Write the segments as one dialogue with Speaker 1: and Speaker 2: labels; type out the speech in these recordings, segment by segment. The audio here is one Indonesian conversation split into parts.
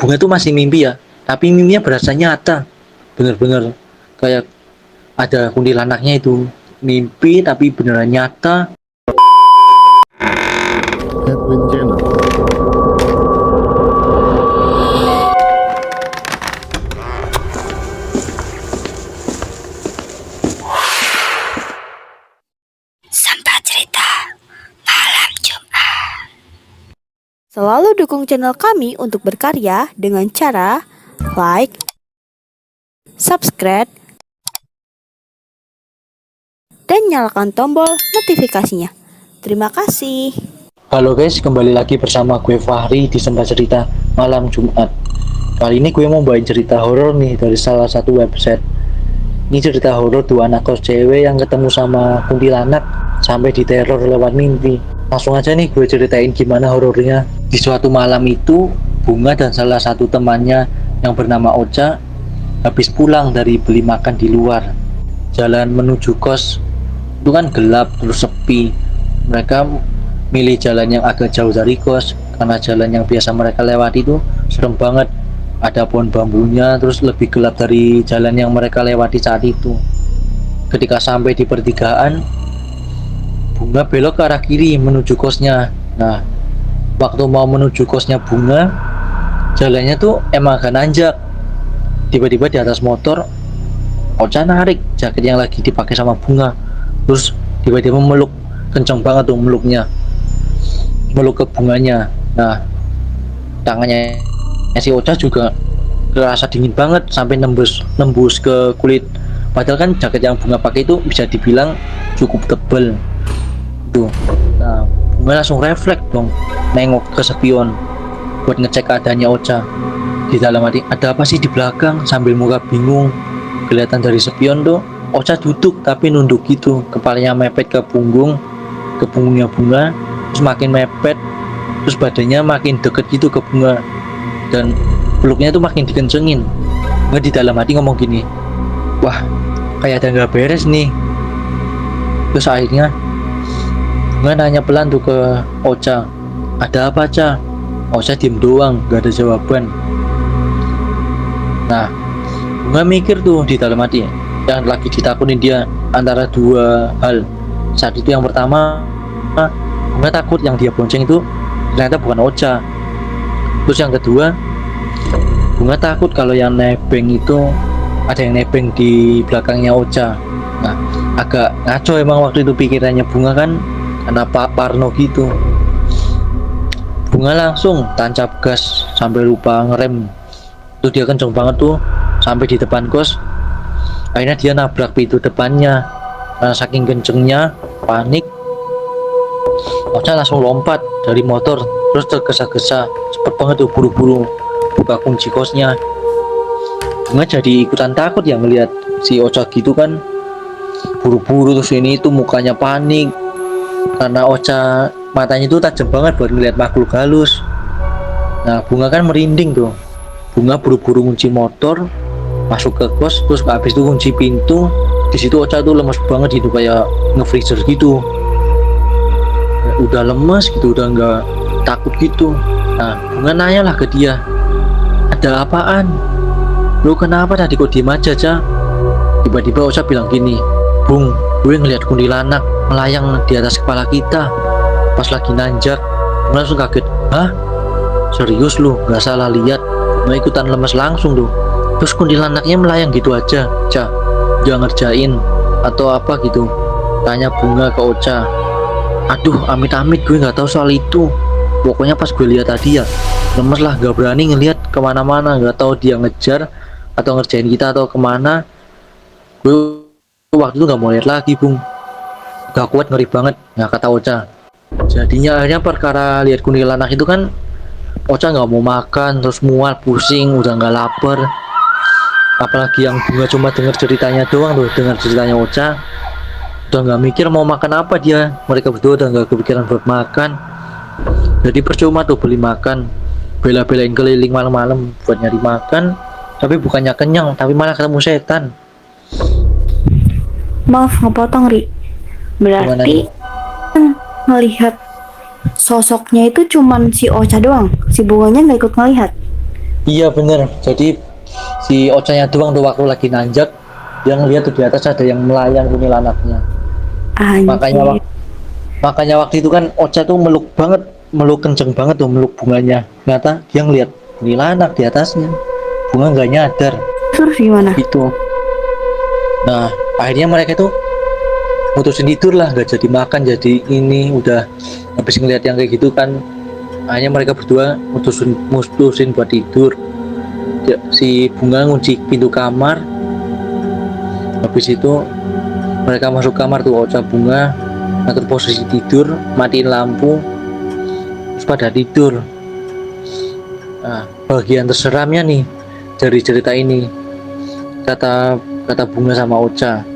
Speaker 1: Bunga tuh masih mimpi ya, tapi mimpinya berasa nyata. Bener-bener kayak ada kuntilanaknya itu. Mimpi tapi beneran nyata.
Speaker 2: Edwin Channel.
Speaker 3: Sampah cerita malam Jumat.
Speaker 4: Selalu dukung channel kami untuk berkarya dengan cara like, subscribe, dan nyalakan tombol notifikasinya. Terima kasih.
Speaker 1: Halo guys, kembali lagi bersama gue Fahri di Sembah Cerita Malam Jumat. Kali ini gue mau bawain cerita horor nih dari salah satu website. Ini cerita horor dua anak kos cewek yang ketemu sama kuntilanak sampai diteror lewat mimpi. Langsung aja nih gue ceritain gimana horornya. Di suatu malam itu, Bunga dan salah satu temannya yang bernama Ocha habis pulang dari beli makan di luar. Jalan menuju kos itu kan gelap terus sepi. Mereka milih jalan yang agak jauh dari kos karena jalan yang biasa mereka lewati itu serem banget, ada pohon bambunya, terus lebih gelap dari jalan yang mereka lewati saat itu. Ketika sampai di pertigaan, Bunga belok ke arah kiri menuju kosnya. Nah, waktu mau menuju kosnya Bunga, jalannya tuh emang agak nanjak. Tiba-tiba di atas motor Ocha narik jaket yang lagi dipakai sama Bunga, terus tiba-tiba meluk kenceng banget tuh meluknya, meluk ke bunganya. Nah, tangannya si Ocha juga kerasa dingin banget sampai nembus ke kulit. Padahal kan jaket yang Bunga pakai itu bisa dibilang cukup tebel tuh. Nah, Bunga langsung refleks dong nengok ke spion buat ngecek keadaannya Ocha. Di dalam hati, ada apa sih di belakang? Sambil muka bingung, kelihatan dari spion tuh Ocha duduk tapi nunduk gitu, kepalanya mepet ke punggungnya Bunga, terus makin mepet, terus badannya makin deket gitu ke Bunga, dan peluknya tuh makin dikencengin. Bunga di dalam hati ngomong gini, wah kayak ada nggak beres nih. Terus akhirnya Bunga nanya pelan tuh ke Ocha, ada apa Cha? Ocha diem doang, gak ada jawaban. Nah, Bunga mikir tuh di dalam hati, yang lagi ditakutin dia antara dua hal. Saat itu yang pertama, Bunga takut yang dia bonceng itu ternyata bukan Ocha. Terus yang kedua, Bunga takut kalau yang nebeng itu ada yang nebeng di belakangnya Ocha. Nah, agak ngaco emang waktu itu pikirannya Bunga kan, karena parno gitu. Bunga langsung tancap gas sampai lupa ngerem. Tuh dia kenceng banget tuh sampai di depan kos. Akhirnya dia nabrak pintu depannya. Karena saking kencengnya, panik, Ocha langsung lompat dari motor, terus tergesa-gesa cepet banget tuh buru-buru buka kunci kosnya. Bunga jadi ikutan takut ya ngelihat si Ocha gitu kan, buru-buru terus ini itu mukanya panik karena Ocha matanya itu tajam banget buat ngelihat makhluk halus. Nah, Bunga kan merinding tuh. Bunga buru-buru kunci motor, masuk ke kos, terus habis itu kunci pintu. Di situ Ocha tuh lemes banget gitu, kayak nge-freezer gitu. Udah lemes gitu, udah nggak takut gitu. Nah, Bunga nanya lah ke dia, ada apaan? Lu kenapa tadi kok diem aja, Ca? Tiba-tiba Ocha bilang gini, Bung, gue ngeliat kuntilanak melayang di atas kepala kita pas lagi nanjak. Bunga langsung kaget, hah? Serius lu? Nggak salah lihat? Bunga ikutan lemes langsung tuh. Terus kuntilanaknya melayang gitu aja, Ca? Dia ngerjain atau apa gitu? Tanya Bunga ke Ocha. Aduh, amit-amit gue nggak tahu soal itu. Pokoknya pas gue lihat tadi ya lemes lah, nggak berani ngelihat kemana-mana, nggak tahu dia ngejar atau ngerjain kita atau kemana. Gue waktu itu nggak mau lihat lagi, Bung. Gak kuat, ngeri banget. Nah, kata Ocha. Jadinya akhirnya perkara lihat kuntilanak itu kan Ocha nggak mau makan, terus mual, pusing, udah nggak lapar. Apalagi yang Bunga cuma dengar ceritanya doang tuh, dengar ceritanya Ocha, udah nggak mikir mau makan apa dia. Mereka berdua udah nggak kepikiran buat makan. Jadi percuma tuh beli makan, bela-belain keliling malam-malam buat nyari makan, tapi bukannya kenyang, tapi malah ketemu setan.
Speaker 4: Maaf ngepotong, Ri. Berarti ngelihat sosoknya itu cuman si Ocha doang, si Bunganya nggak ikut ngelihat.
Speaker 1: Iya bener, jadi si Ocanya doang tuh waktu lagi nanjak, dia ngeliat tuh di atas ada yang melayang kuntilanaknya. Makanya
Speaker 4: Anjir.
Speaker 1: makanya waktu itu kan Ocha tuh meluk banget, meluk kenceng banget tuh meluk bunganya. Ternyata dia ngeliat kuntilanak di atasnya. Bunga nggak nyadar
Speaker 4: Terus gimana?
Speaker 1: itu. Nah akhirnya mereka tuh mutusin tidur lah, nggak jadi makan, jadi ini udah habis ngeliat yang kayak gitu kan. Akhirnya mereka berdua mutusin buat tidur. Si Bunga ngunci pintu kamar, habis itu mereka masuk kamar tuh Ocha Bunga ngatur posisi tidur, matiin lampu, terus pada tidur. Nah bagian terseramnya nih dari cerita ini, kata kata Bunga sama Ocha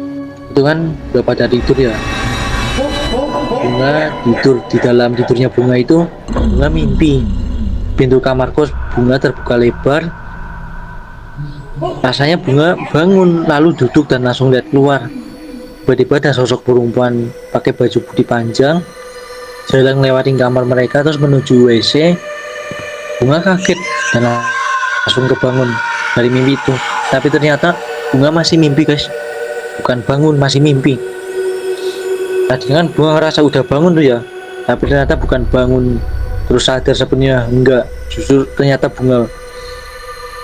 Speaker 1: itu kan udah pada tidur ya. Bunga tidur, di dalam tidurnya Bunga itu Bunga mimpi pintu kamar kos Bunga terbuka lebar. Rasanya Bunga bangun lalu duduk dan langsung lihat keluar. Tiba-tiba ada sosok perempuan pakai baju putih panjang jalan ngelewatin kamar mereka terus menuju WC. Bunga kaget dan langsung kebangun dari mimpi itu. Tapi ternyata Bunga masih mimpi guys, bukan bangun, masih mimpi. Tadi kan Bunga ngerasa udah bangun tuh ya, tapi ternyata bukan bangun terus sadar sepenuhnya, enggak, justru ternyata Bunga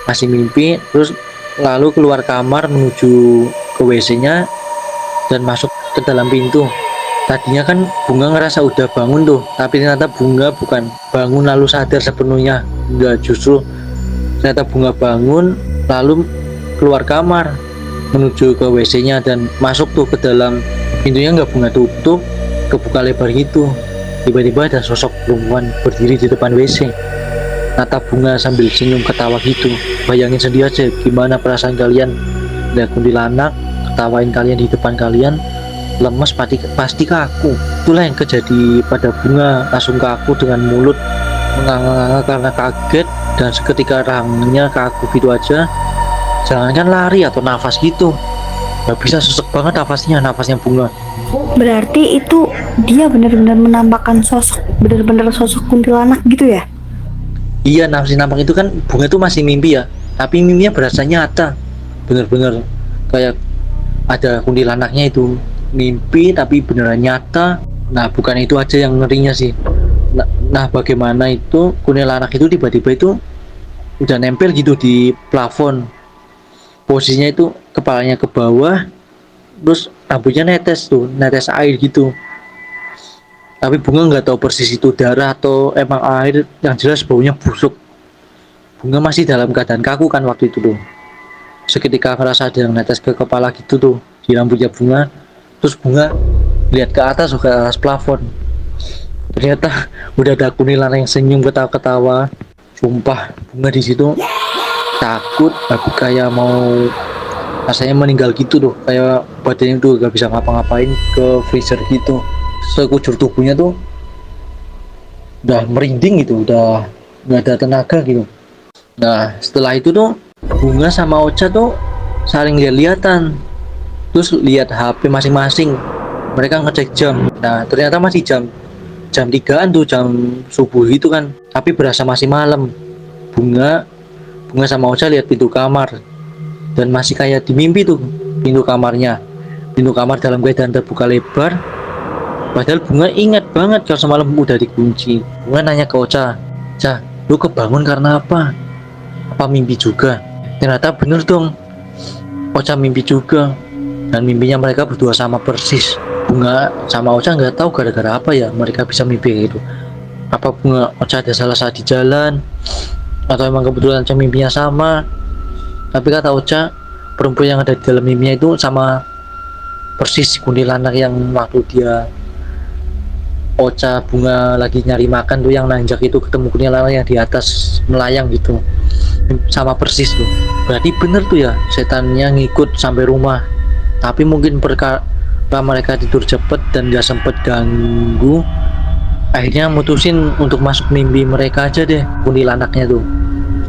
Speaker 1: masih mimpi. Terus lalu keluar kamar menuju ke WC-nya dan masuk ke dalam pintu. Tadinya kan Bunga ngerasa udah bangun tuh, tapi ternyata Bunga bukan bangun lalu sadar sepenuhnya, enggak, justru ternyata Bunga bangun lalu keluar kamar menuju ke WC-nya dan masuk tuh ke dalam pintunya, nggak Bunga tutup, kebuka lebar gitu. Tiba-tiba ada sosok perempuan berdiri di depan WC, natap Bunga sambil senyum ketawa gitu. Bayangin sendiri aja gimana perasaan kalian lihat kuntilanak ketawain kalian di depan kalian, lemes pasti kaku. Itulah yang terjadi pada Bunga, langsung kaku dengan mulut menganga-nganga karena kaget, dan seketika rahangnya kaku gitu aja. Jangankan lari atau nafas gitu, nggak bisa, sesek banget nafasnya Bunga.
Speaker 4: Berarti itu dia benar-benar menampakkan sosok, benar-benar sosok kuntilanak gitu ya?
Speaker 1: Iya, nafas nampak itu kan Bunga tuh masih mimpi ya, tapi mimpinya berasa nyata, bener-bener kayak ada kuntilanaknya itu, mimpi tapi beneran nyata. Nah bukan itu aja yang ngerinya sih. Nah bagaimana itu kuntilanak itu tiba-tiba itu udah nempel gitu di plafon, posisinya itu kepalanya ke bawah, terus rambutnya netes air gitu. Tapi Bunga nggak tahu persis itu darah atau emang air, yang jelas baunya busuk. Bunga masih dalam keadaan kaku kan waktu itu tuh. Seketika ngerasa ada yang netes ke kepala gitu tuh di rambutnya Bunga. Terus Bunga lihat ke atas plafon. Ternyata udah ada kuntilanak yang senyum ketawa-ketawa. Sumpah Bunga di situ takut, aku kayak mau rasanya meninggal gitu tuh, kayak badannya tuh gak bisa ngapa-ngapain, ke freezer gitu. Sekujur tubuhnya tuh udah merinding gitu, udah nggak ada tenaga gitu. Nah setelah itu tuh Bunga sama Ocha tuh saling lihat-lihatan, terus lihat HP masing-masing. Mereka ngecek jam, nah ternyata masih jam 3-an tuh, jam subuh gitu kan, tapi berasa masih malam. Bunga sama Ocha lihat pintu kamar dan masih kayak di mimpi tuh, pintu kamar dalam keadaan terbuka lebar. Padahal Bunga ingat banget kalau semalam udah dikunci. Bunga nanya ke Ocha, "Cah, lu kebangun karena apa? Apa mimpi juga?" Ternyata bener dong, Ocha mimpi juga, dan mimpinya mereka berdua sama persis. Bunga sama Ocha nggak tahu gara-gara apa ya mereka bisa mimpi kayak gitu. Apa Bunga Ocha ada salah saat di jalan, atau emang kebetulan Ocha mimpinya sama. Tapi kata Ocha, perempuan yang ada di dalam mimpinya itu sama persis kuntilanak yang waktu dia Ocha Bunga lagi nyari makan tuh, yang nanjak itu ketemu kuntilanak yang di atas melayang gitu, sama persis tuh. Berarti bener tuh ya, setannya ngikut sampai rumah. Tapi mungkin perkara mereka tidur cepet dan gak sempet ganggu, akhirnya mutusin untuk masuk mimpi mereka aja deh kuntilanaknya tuh.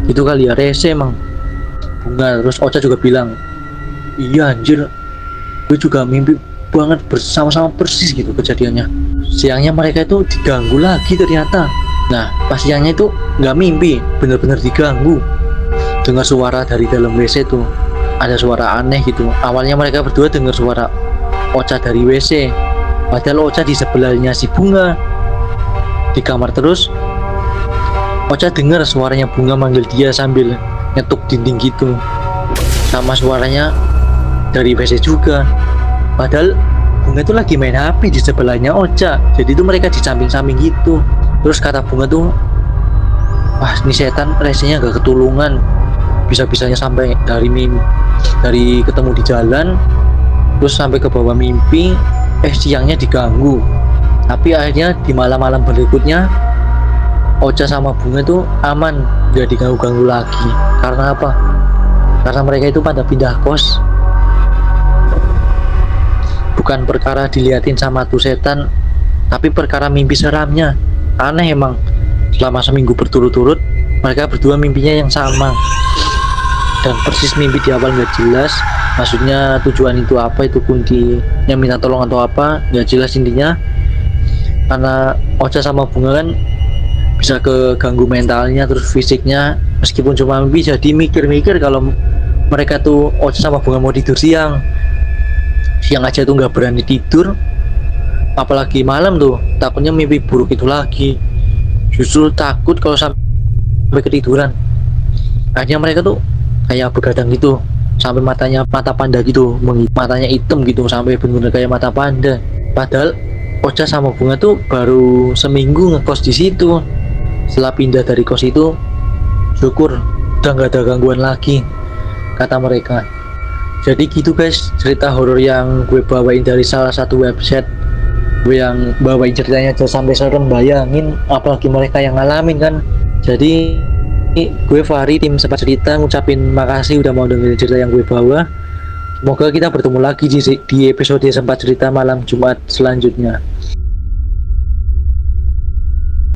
Speaker 1: Itu kali ya, rese emang Bunga. Terus Ocha juga bilang, "Iya anjir, gue juga mimpi banget bersama-sama persis gitu kejadiannya." Siangnya mereka itu diganggu lagi ternyata. Nah pas siangnya itu nggak mimpi, bener-bener diganggu. dengar suara dari dalam WC tuh, ada suara aneh gitu. Awalnya mereka berdua dengar suara Ocha dari WC, padahal Ocha di sebelahnya si Bunga di kamar. Terus Ocha dengar suaranya Bunga manggil dia sambil nyetuk dinding gitu, sama suaranya dari WC juga. Padahal Bunga tuh lagi main HP di sebelahnya Ocha, jadi itu mereka di samping-samping gitu. Terus kata Bunga tuh, wah ini setan resenya gak ketulungan, bisa-bisanya sampai dari ketemu di jalan terus sampai ke bawah mimpi, siangnya diganggu. Tapi akhirnya di malam-malam berikutnya Ocha sama Bunga tuh aman, gak diganggu-ganggu lagi. Karena apa? Karena mereka itu pada pindah kos. Bukan perkara diliatin sama tuh setan, tapi perkara mimpi seramnya. Aneh emang, selama seminggu berturut-turut mereka berdua mimpinya yang sama, dan persis mimpi di awal nggak jelas. Maksudnya tujuan itu apa, itu kunti yang minta tolong atau apa, nggak jelas intinya. Karena Ocha sama Bunga kan bisa keganggu mentalnya terus fisiknya, meskipun cuma mimpi, jadi mikir-mikir kalau mereka tuh Ocha sama Bunga mau tidur siang aja tuh nggak berani tidur, apalagi malam tuh takutnya mimpi buruk itu lagi. Justru takut kalau sampai ketiduran. Akhirnya mereka tuh kayak begadang gitu, sampai mata panda gitu, matanya hitam gitu, sampai benar-benar kayak mata panda. Padahal Ocha sama Bunga tuh baru seminggu ngekos di situ. Setelah pindah dari kos itu, syukur udah nggak ada gangguan lagi, kata mereka. Jadi gitu guys, cerita horor yang gue bawain dari salah satu website. Gue yang bawain ceritanya aja sampai serem, bayangin apalagi mereka yang ngalamin kan. Jadi gue Fahri, tim Sempat Cerita, ngucapin makasih udah mau dengerin cerita yang gue bawa. Semoga kita bertemu lagi di episode Sempat Cerita malam Jumat selanjutnya.